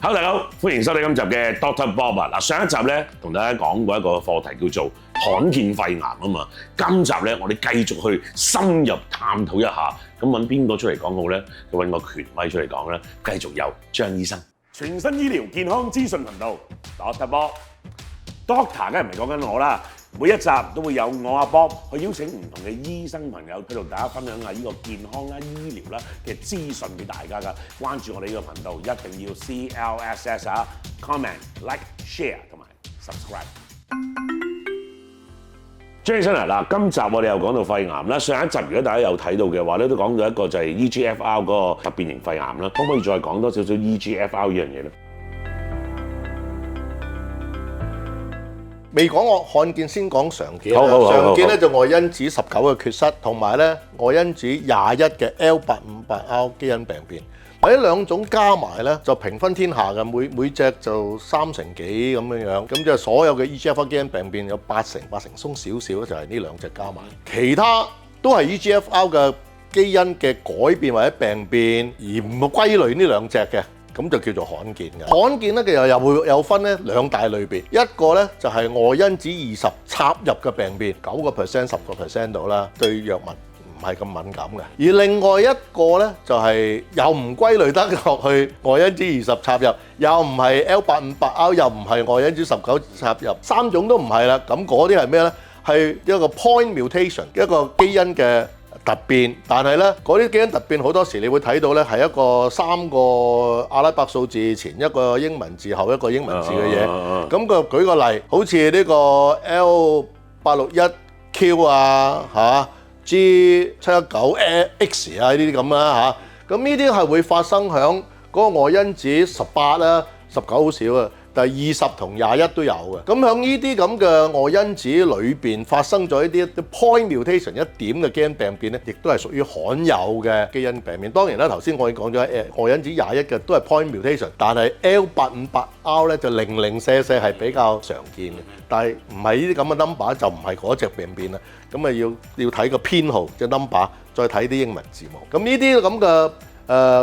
Hello， 大家好，歡迎收睇今集嘅 Dr. Bob 啊！上一集咧同大家講過一個課題叫做罕見肺癌啊嘛，今集咧我哋繼續去深入探討一下，咁揾邊個出嚟講好咧？就揾個權威出嚟講咧，繼續有張醫生，全新醫療健康資訊頻道 Dr. Bob。Doctor 梗係唔係講緊我啦，每一集都會有我阿 Bob 去邀請唔同嘅醫生朋友，去同大家分享下呢個健康啦、醫療啦嘅資訊俾大家噶。關注我哋呢個頻道，一定要 CLSS 啊 ，comment、like、share 同埋 subscribe。張醫生啊，嗱，今集我哋又講到肺癌啦。上一集如果大家有睇到嘅話咧，都講到一個就係 EGFR 嗰個突變型肺癌啦。可唔可以再講多少少 EGFR 呢樣嘢咧？未講我罕見先講常見。好常見咧就外因子19嘅缺失，同埋咧外因子21嘅 L858R 基因病變。呢兩種加埋咧就平分天下嘅，每隻就3成幾咁樣，咁即係所有嘅 EGFR 基因病變有8成鬆少少，就係呢兩隻加埋，其他都係 EGFR 嘅基因嘅改變或者病變，而唔歸類呢兩隻嘅。咁就叫做罕見嘅。罕見咧，其實又會有分咧兩大類別，一個咧就係外因子20插入嘅病變，9% 10% 度啦，對藥物唔係咁敏感嘅。而另外一個咧就係又唔歸類得落去外因子20插入，又唔係 L858R， 又唔係外因子19插入，三種都唔係啦。咁嗰啲係咩咧？係一個 point mutation， 一個基因嘅突變，但係咧嗰啲基因突變好多時你會睇到咧係一個3個阿拉伯數字前一個英文字後一個英文字嘅嘢。咁舉個例，好似呢個 L861Q 啊、G719X 啊呢啲咁啦嚇。咁呢啲係會發生響嗰個外因子18啦，19好少啊。但係20同21都有嘅，咁喺呢啲咁嘅外因子裏邊發生咗一啲 point mutation 一點嘅基因病變咧，亦都係屬於罕有嘅基因病變。當然啦，頭先我已經講咗外因子21嘅都係 point mutation，但係 L858R 咧就零零舍舍係比較常見嘅，但係唔係呢啲咁嘅 number 就唔係嗰隻病變啦。咁啊要睇個編號即係 number，再睇啲英文字母。咁呢啲咁嘅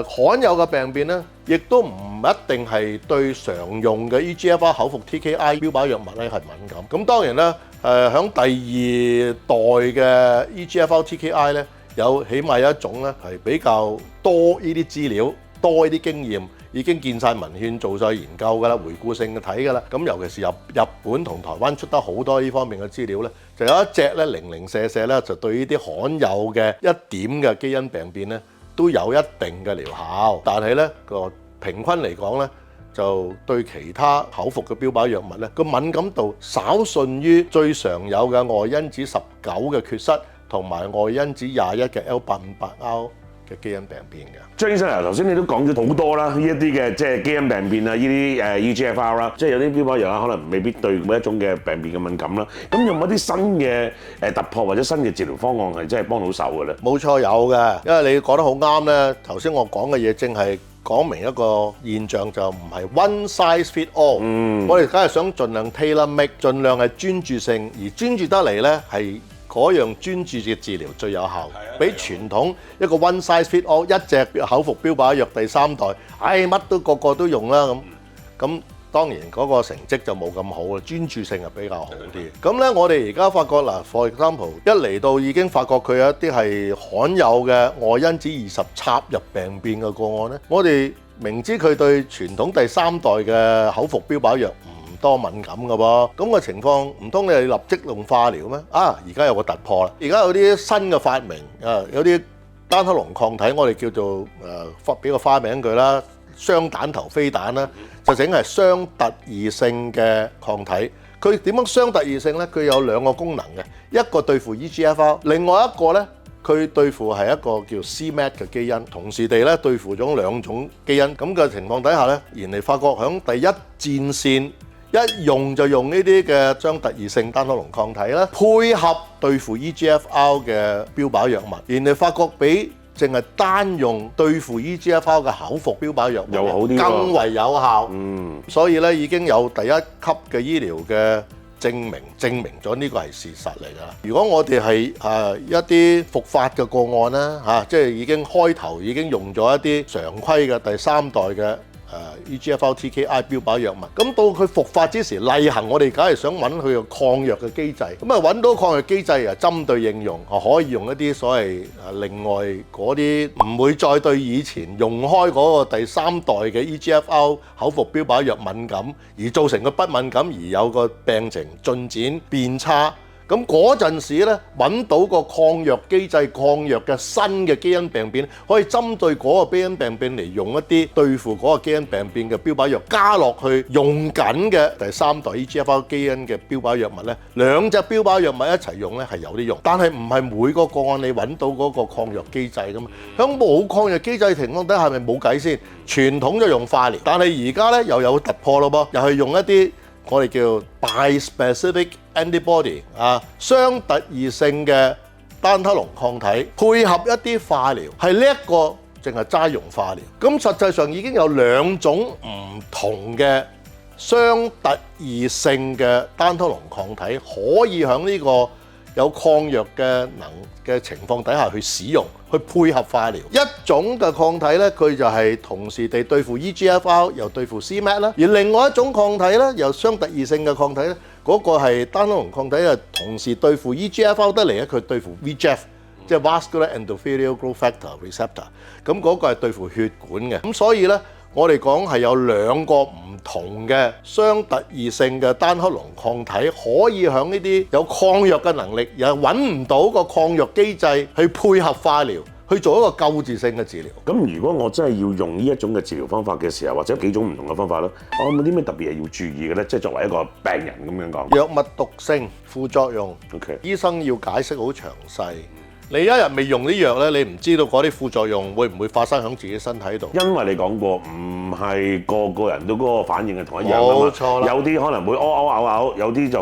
罕有嘅病變咧，亦都唔一定係對常用嘅 EGFR 口服 TKI 標靶藥物咧係敏感。咁當然啦，響第二代嘅 EGFR TKI 咧，起碼有一種咧係比較多呢啲資料，多呢啲經驗，已經見晒文獻，做晒研究㗎啦，回顧性嘅睇㗎啦。咁尤其是日本同台灣出得好多呢方面嘅資料咧，就有一隻咧零零舍舍咧就對呢啲罕有嘅一點嘅基因病變咧，都有一定嘅療效，但係咧個平均嚟講咧，就對其他口服嘅標靶藥物咧個敏感度稍遜於最常有嘅外因子19嘅缺失同埋外因子21嘅 L858R 嘅基因病變嘅。張醫生啊，頭先你都講咗好多啦，呢一啲嘅即係基因病變啊，呢啲EGFR 啦，即係有啲標靶藥可能未必對每一種嘅病變嘅敏感啦。咁有冇啲新嘅突破或者新嘅治療方案係真係幫到手嘅咧？冇錯，有嘅，因為你講得好啱咧。頭先我講嘅嘢正係講明一個現象，就唔係 one size fit all。我哋梗係想盡量 tailor make，盡量係專注性，而專注得嚟咧係嗰樣專注嘅治療最有效，比傳統一個 one size fit all 一隻口服標靶藥第3代，乜都個個都用啦咁當然嗰個成績就冇咁好啦，專注性係比較好啲。咁咧，我哋而家發覺嗱 ，for example， 一嚟到已經發覺佢有一啲係罕有嘅外因子20插入病變嘅個案咧，我哋明知佢對傳統第3代嘅口服標靶藥唔多敏感嘅噃，咁嘅情況唔通你係立即用化療咩？而家有個突破啦，而家有啲新嘅發明有啲單克隆抗體，我哋叫做俾個花名佢啦。雙彈頭飛彈啦，就整係雙特異性嘅抗體。佢點樣雙特異性咧？佢有2個功能嘅，一個對付 EGFR， 另外一個咧，佢對付係一個叫 c-MET 嘅基因，同時地咧對付咗2種基因。咁嘅情況底下咧，然嚟發覺響第一戰線一用就用呢啲嘅雙特異性單克隆抗體啦，配合對付 EGFR 嘅標靶藥物，然嚟發覺比淨係單用對付 EGFR 嘅口服標靶藥物又好啲，更為有效。所以咧已經有第一級嘅醫療嘅證明咗呢個係事實嚟㗎。如果我哋係一啲復發嘅個案啦，即係已經開頭已經用咗一啲常規嘅第3代嘅 EGFR TKI 標靶藥物。咁到佢復發之時，例行我哋梗係想揾佢個抗藥嘅機制。咁啊揾到抗藥機制啊，針對應用可以用一啲所謂另外嗰啲唔會再對以前用開嗰個第三代嘅 EGFR 口服標靶藥敏感，而造成佢不敏感而有個病情進展變差。咁嗰陣時咧，揾到個抗藥機制、抗藥嘅新嘅基因病變，可以針對嗰個基因病變嚟用一啲對付嗰個基因病變嘅標靶藥，加落去用緊嘅第三代 EGFR 基因嘅標靶藥物咧，兩隻標靶藥物一齊用咧係有啲用，但係唔係每個個案你揾到嗰個抗藥機制噶嘛？響冇抗藥機制嘅情況底下，係咪冇計先？傳統就用化療，但係而家咧又有突破咯噃，又係用一啲我哋叫 bispecific antibody 雙特異性嘅單克隆抗體，配合一啲化療，係呢一個淨係齋用化療。咁實際上已經有兩種唔同嘅雙特異性嘅單克隆抗體可以喺呢個有抗藥嘅情況底下去使用，去配合化療。一種嘅抗體咧，佢就係同時地對付 EGFR 又對付 c-MET 啦；而另外一種抗體咧，又雙特異性嘅抗體咧，嗰個係單克隆抗體啊，同時對付 EGFR 得嚟咧，佢對付 VEGF， 即係 Vascular Endothelial Growth Factor Receptor。咁嗰個係對付血管嘅。咁所以咧，我哋講係有兩個唔同嘅雙特異性嘅單克隆抗體，可以喺呢啲有抗藥嘅能力，又揾唔到個抗藥機制去配合化療，去做一個救治性嘅治療。咁如果我真係要用呢一種嘅治療方法嘅時候，或者幾種唔同嘅方法咧，我有冇啲咩特別嘢要注意嘅咧？即係作為一個病人咁樣講。藥物毒性、副作用， OK， 醫生要解釋好詳細。你一日未用啲藥咧，你唔知道嗰啲副作用會唔會發生喺自己身體度。因為你講過唔係個個人都嗰個反應係同一樣㗎嘛，冇錯啦，有啲可能會嘔，有啲就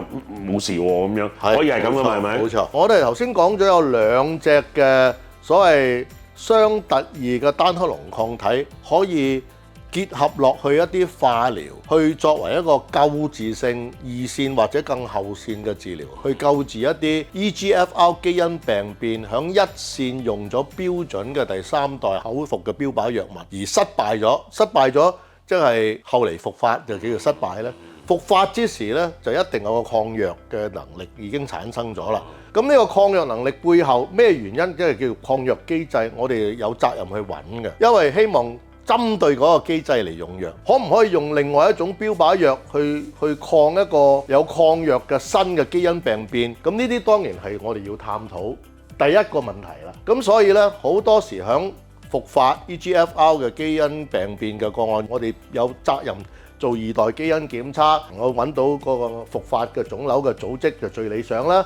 冇事喎咁樣，可以係咁㗎嘛，係咪？冇錯，我哋頭先講咗有兩隻嘅所謂雙特異嘅單克隆抗體可以結合落去一啲化療，去作為一個救治性二線或者更後線嘅治療，去救治一啲 EGFR 基因病變響一線用咗標準嘅第三代口服嘅標靶藥物而失敗咗，即係後嚟復發就叫做失敗咧。復發之時咧，就一定有個抗藥嘅能力已經產生咗啦。咁呢個抗藥能力背後咩原因？即係叫抗藥機制，我哋有責任去揾嘅，因為希望針對嗰個機制嚟用藥，可唔可以用另外一種標靶藥去抗一個有抗藥嘅新嘅基因病變？咁呢啲當然係我哋要探討第一個問題啦。咁所以咧，好多時響復發 EGFR 嘅基因病變嘅個案，我哋有責任做二代基因檢測，我揾到嗰個復發嘅腫瘤嘅組織就最理想啦。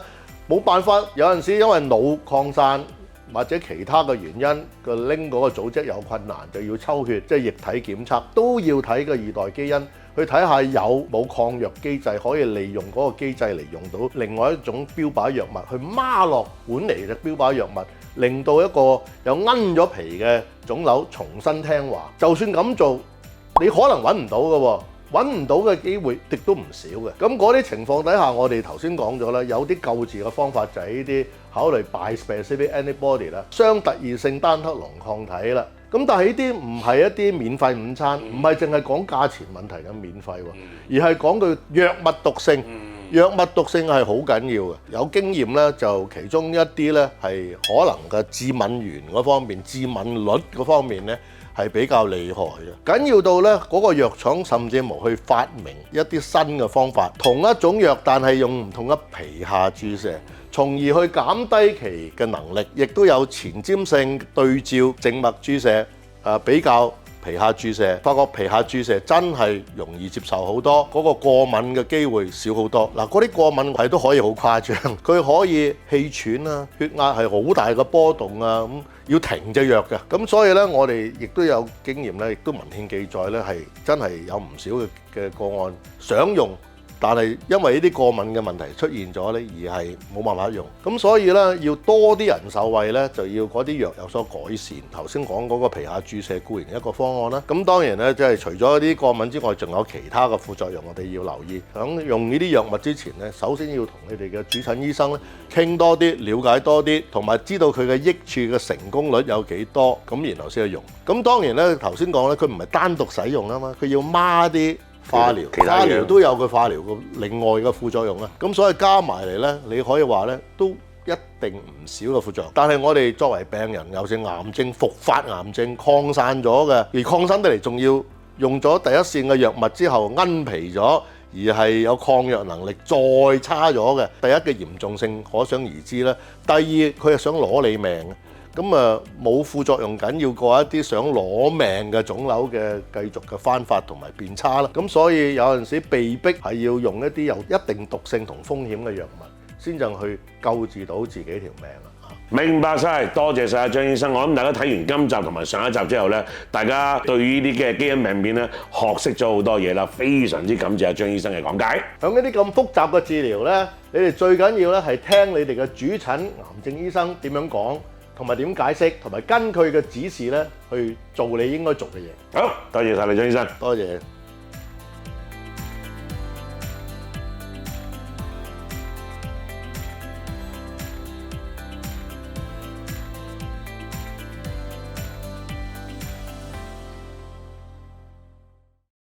冇辦法，有陣時因為腦擴散或者其他嘅原因，個拎嗰個組織有困難，就要抽血，即係液體檢測，都要睇個二代基因，去睇下有冇抗藥機制可以利用嗰個機制嚟用到另外一種標靶藥物去孖落本嚟嘅標靶藥物，令到一個有奀咗皮嘅腫瘤重新聽話。就算咁做，你可能揾唔到嘅喎。揾唔到嘅機會亦都唔少嘅，咁嗰啲情況底下，我哋頭先講咗啦，有啲救治嘅方法就係呢啲考慮 bispecific antibody 啦，雙特異性單克隆抗體啦。咁但係呢啲唔係一啲免費午餐，唔係淨係講價錢問題嘅免費喎，而係講佢藥物毒性。藥物毒性係好緊要嘅，有經驗咧就其中一啲咧係可能嘅致敏源嗰方面、致敏率嗰方面咧係比較厲害嘅。緊要到咧嗰個藥廠甚至無去發明一啲新嘅方法，同一種藥但係用唔同嘅皮下注射，從而去減低其嘅能力，亦都有前瞻性對照靜脈注射比較。皮下注射，發覺皮下注射真係容易接受好多，嗰個過敏嘅機會少好多。嗱，嗰啲過敏係都可以好誇張，佢可以氣喘啊，血壓係好大嘅波動啊，咁要停隻藥嘅。咁所以咧，我哋亦都有經驗咧，亦都文獻記載咧，係真係有唔少嘅個案想用但係因為呢啲過敏嘅問題出現咗咧，而係冇辦法用。咁所以咧，要多啲人受惠咧，就要嗰啲藥有所改善。頭先講嗰個皮下注射固然一個方案啦。咁當然咧，即係除咗啲過敏之外，仲有其他嘅副作用，我哋要留意。響用呢啲藥物之前咧，首先要同你哋嘅主診醫生咧傾多啲，了解多啲，同埋知道佢嘅益處嘅成功率有幾多，咁然後先去用。咁當然咧，頭先講咧，佢唔係單獨使用啊嘛，佢要孖啲化療，化療都有佢化療嘅另外嘅副作用啊。咁所以加埋嚟咧，你可以話咧都一定唔少嘅副作用。但係我哋作為病人，尤其是癌症、復發癌症擴散咗嘅，而擴散得嚟仲要用咗第一線嘅藥物之後奀皮咗，而係有抗藥能力再差咗嘅，第一嘅嚴重性可想而知啦。第二，佢係想攞你命。咁啊，冇副作用緊要過一啲想攞命嘅腫瘤嘅繼續嘅翻發同埋變差啦。咁所以有陣時被逼係要用一啲有一定毒性同風險嘅藥物，先至去救治到自己條命啦。明白晒，多謝晒張醫生。我諗大家睇完今集同埋上一集之後咧，大家對於呢啲嘅基因病變咧學識咗好多嘢啦，非常之感謝張醫生嘅講解。響呢啲咁複雜嘅治療咧，你哋最緊要咧係聽你哋嘅主診癌症醫生點樣講。同埋點解釋，同埋根據佢嘅指示咧去做你應該做嘅嘢。好，多謝晒你張醫生。多謝。